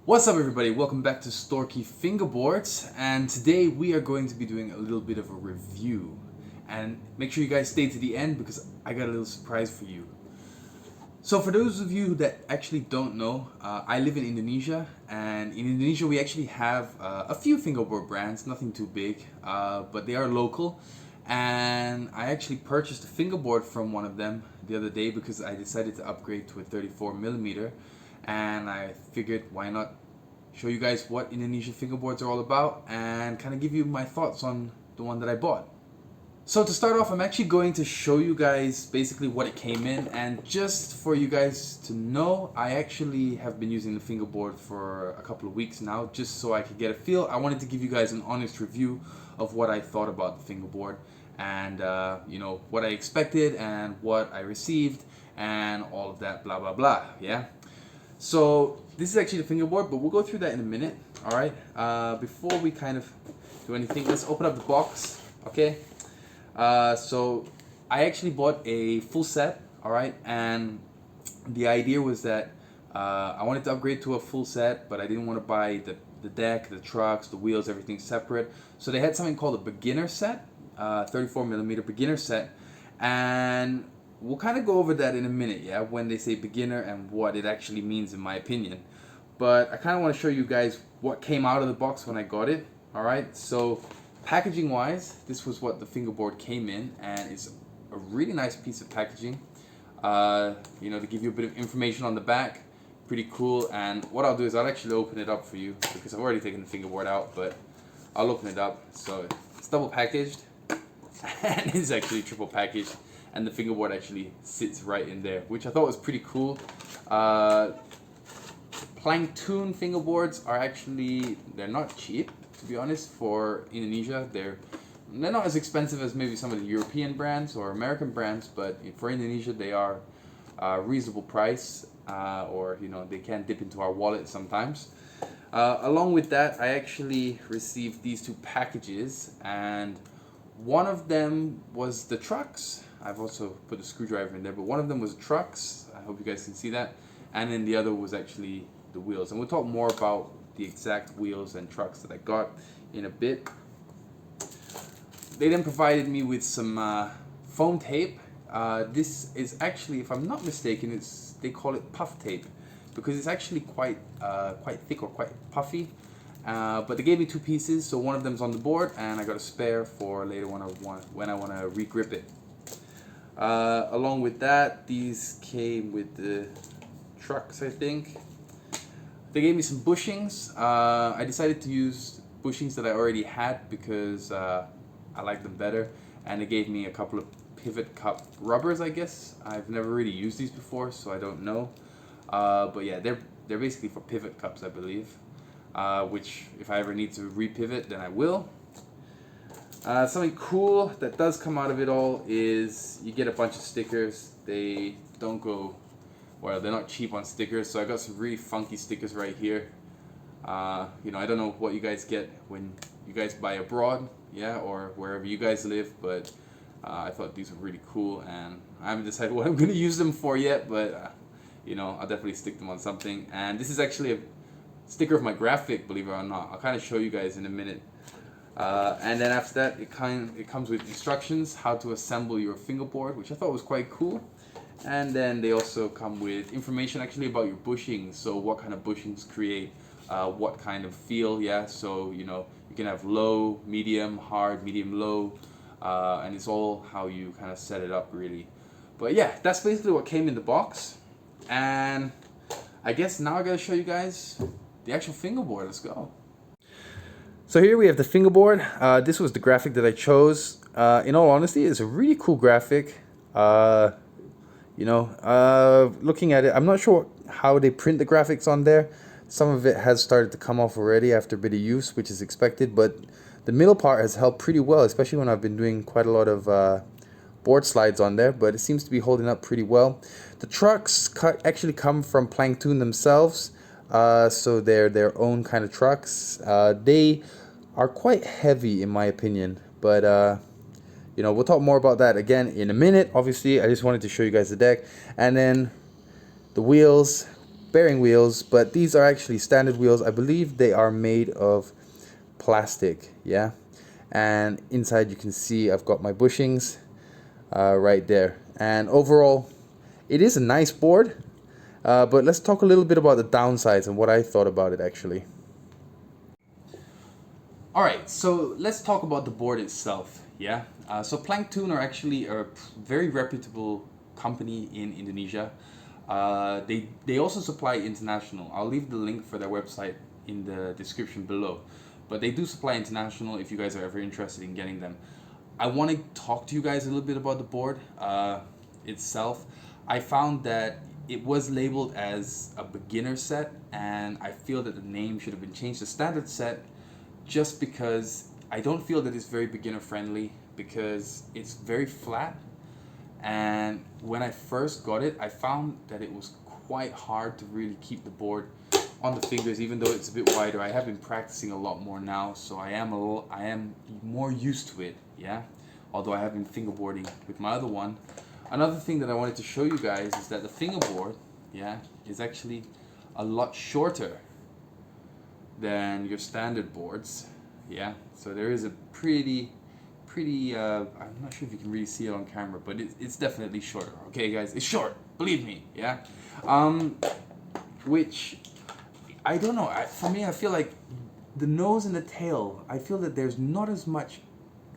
What's up everybody, welcome back to Storky Fingerboards, and today we are going to be doing a little bit of a review. And make sure you guys stay to the end because I got a little surprise for you. So for those of you that actually don't know, I live in Indonesia, and in Indonesia we actually have a few fingerboard brands, nothing too big, but they are local. And I actually purchased a fingerboard from one of them the other day because I decided to upgrade to a 34mm, and I figured why not show you guys what Indonesian fingerboards are all about and kind of give you my thoughts on the one that I bought. So to start off, I'm actually going to show you guys basically what it came in, and just for you guys to know, I actually have been using the fingerboard for a couple of weeks now just so I could get a feel. I wanted to give you guys an honest review of what I thought about the fingerboard and what I expected and what I received and all of that blah blah blah, yeah? So this is actually the fingerboard, but we'll go through that in a minute, alright? Before we kind of do anything, let's open up the box, okay? So I actually bought a full set, alright, and the idea was that I wanted to upgrade to a full set, but I didn't want to buy the deck, the trucks, the wheels, everything separate. So they had something called a beginner set, 34mm beginner set, and we'll kind of go over that in a minute, yeah, when they say beginner and what it actually means in my opinion. But I kind of want to show you guys what came out of the box when I got it, alright? So packaging wise, this was what the fingerboard came in, and it's a really nice piece of packaging. To give you a bit of information on the back, pretty cool. And what I'll do is I'll actually open it up for you because I've already taken the fingerboard out, but I'll open it up. So it's double packaged and it's actually triple packaged, and the fingerboard actually sits right in there, which I thought was pretty cool. Plankton fingerboards are actually, they're not cheap, to be honest. For Indonesia, they're not as expensive as maybe some of the European brands or American brands, but for Indonesia they are a reasonable price, or they can dip into our wallet sometimes. Along with that, I actually received these two packages, and one of them was the trucks. I've also put a screwdriver in there, but one of them was trucks. I hope you guys can see that. And then the other was actually the wheels, and we'll talk more about the exact wheels and trucks that I got in a bit. They then provided me with some foam tape. This is actually, if I'm not mistaken, they call it puff tape because it's actually quite thick or quite puffy. But they gave me two pieces, so one of them's on the board, and I got a spare for later when I want to regrip it. Along with that, these came with the trucks, I think. They gave me some bushings. I decided to use bushings that I already had because I like them better, and they gave me a couple of pivot cup rubbers, I guess. I've never really used these before, so I don't know. But yeah, they're basically for pivot cups, I believe. Which, if I ever need to repivot, then I will. Something cool that does come out of it all is you get a bunch of stickers. They don't go, well, they're not cheap on stickers, so I got some really funky stickers right here. I don't know what you guys get when you guys buy abroad, yeah, or wherever you guys live, but I thought these were really cool, and I haven't decided what I'm going to use them for yet, but I'll definitely stick them on something. And this is actually a sticker of my graphic, believe it or not. I'll kind of show you guys in a minute. And then after that, it comes with instructions how to assemble your fingerboard, which I thought was quite cool. And then they also come with information actually about your bushings, so what kind of bushings create what kind of feel, yeah. So you can have low, medium, hard, medium, low, and it's all how you kind of set it up, really. But yeah, that's basically what came in the box, and I guess now I gotta show you guys the actual fingerboard. Let's go. So here we have the fingerboard. This was the graphic that I chose. In all honesty, it's a really cool graphic. Looking at it, I'm not sure how they print the graphics on there. Some of it has started to come off already after a bit of use, which is expected, but the middle part has held pretty well, especially when I've been doing quite a lot of board slides on there, but it seems to be holding up pretty well. The trucks actually come from Plankton themselves, so they're their own kind of trucks. They are quite heavy in my opinion, but we'll talk more about that again in a minute. Obviously, I just wanted to show you guys the deck, and then the wheels bearing wheels, but these are actually standard wheels. I believe they are made of plastic, yeah. And inside you can see I've got my bushings right there. And overall, it is a nice board, but let's talk a little bit about the downsides and what I thought about it actually. Alright, so let's talk about the board itself, yeah? So Plankton are actually a very reputable company in Indonesia. They also supply international. I'll leave the link for their website in the description below. But they do supply international if you guys are ever interested in getting them. I want to talk to you guys a little bit about the board itself. I found that it was labeled as a beginner set, and I feel that the name should have been changed to standard set, just because I don't feel that it's very beginner friendly, because it's very flat. And when I first got it, I found that it was quite hard to really keep the board on the fingers, even though it's a bit wider. I have been practicing a lot more now, so I am more used to it, yeah. Although I have been fingerboarding with my other one. Another thing that I wanted to show you guys is that the fingerboard, yeah, is actually a lot shorter than your standard boards, yeah. So there is a pretty I'm not sure if you can really see it on camera, but it's definitely shorter. Okay guys, it's short, believe me, yeah. Which I don't know, for me I feel like the nose and the tail, I feel that there's not as much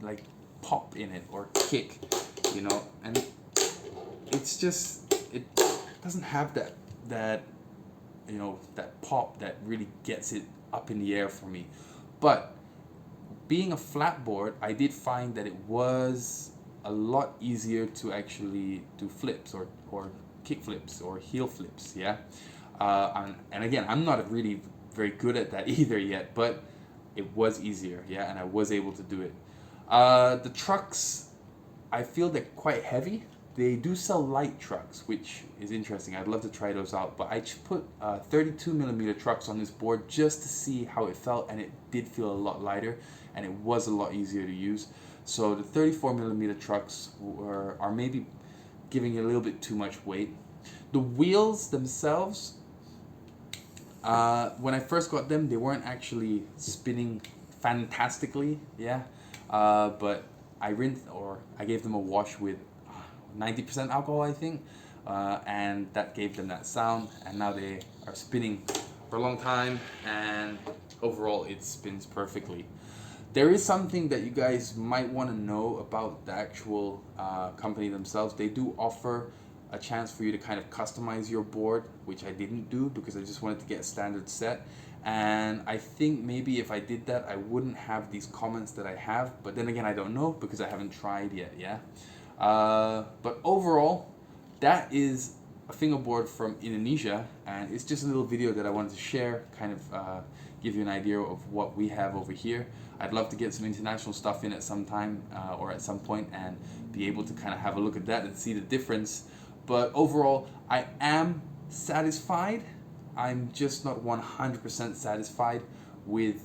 like pop in it or kick, you know, and it's just, it doesn't have that you know, that pop that really gets it up in the air for me. But being a flat board, I did find that it was a lot easier to actually do flips or kick flips or heel flips, yeah. And again, I'm not really very good at that either yet, but it was easier, yeah, and I was able to do it. The trucks, I feel they're quite heavy. They do sell light trucks, which is interesting. I'd love to try those out, but I put 32mm trucks on this board just to see how it felt, and it did feel a lot lighter, and it was a lot easier to use. So the 34mm trucks are maybe giving it a little bit too much weight. The wheels themselves, when I first got them, they weren't actually spinning fantastically, yeah. But I gave them a wash with 90% alcohol, I think, and that gave them that sound, and now they are spinning for a long time, and overall it spins perfectly. There is something that you guys might want to know about the actual company themselves. They do offer a chance for you to kind of customize your board, which I didn't do because I just wanted to get a standard set. And I think maybe if I did that, I wouldn't have these comments that I have, but then again, I don't know because I haven't tried yet, yeah. But overall, that is a fingerboard from Indonesia, and it's just a little video that I wanted to share, kind of give you an idea of what we have over here. I'd love to get some international stuff in at some time or at some point and be able to kind of have a look at that and see the difference. But overall, I am satisfied. I'm just not 100% satisfied with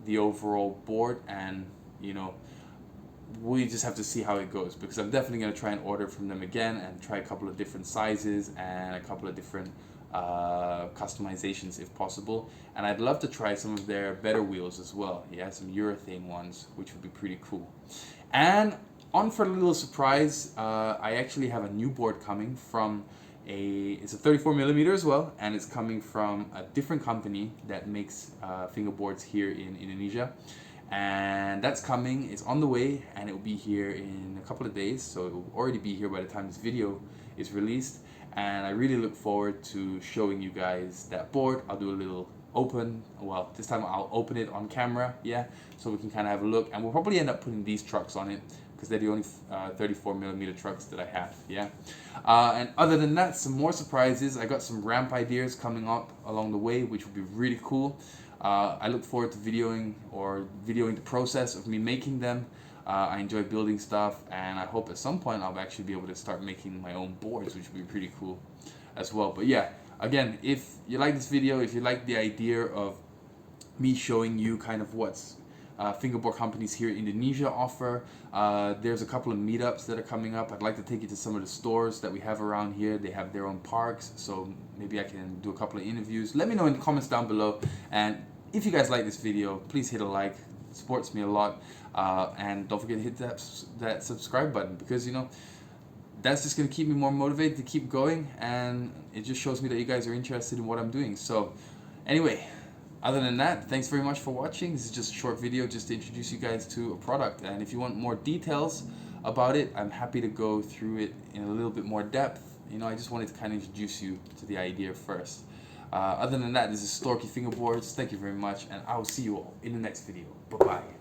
the overall board, and you know, we just have to see how it goes, because I'm definitely going to try and order from them again and try a couple of different sizes and a couple of different customizations if possible. And I'd love to try some of their better wheels as well, yeah, some urethane ones, which would be pretty cool. And on for a little surprise, I actually have a new board coming from it's a 34mm as well, and it's coming from a different company that makes fingerboards here in Indonesia. And that's coming, it's on the way, and it will be here in a couple of days, so it will already be here by the time this video is released. And I really look forward to showing you guys that board. I'll do a little open, well, this time I'll open it on camera, yeah, so we can kind of have a look, and we'll probably end up putting these trucks on it because they're the only 34mm trucks that I have, yeah. And other than that, some more surprises. I got some ramp ideas coming up along the way, which will be really cool. I look forward to videoing the process of me making them. I enjoy building stuff, and I hope at some point I'll actually be able to start making my own boards, which would be pretty cool as well. But yeah, again, if you like this video, if you like the idea of me showing you kind of what's fingerboard companies here in Indonesia offer. There's a couple of meetups that are coming up. I'd like to take you to some of the stores that we have around here. They have their own parks, so maybe I can do a couple of interviews. Let me know in the comments down below, and if you guys like this video, please hit a like. It supports me a lot, and don't forget to hit that subscribe button, because you know that's just going to keep me more motivated to keep going, and it just shows me that you guys are interested in what I'm doing. So anyway, other than that, thanks very much for watching. This is just a short video just to introduce you guys to a product, and if you want more details about it, I'm happy to go through it in a little bit more depth. You know, I just wanted to kind of introduce you to the idea first. Other than that, this is Storky Fingerboards. Thank you very much, and I will see you all in the next video. Bye-bye.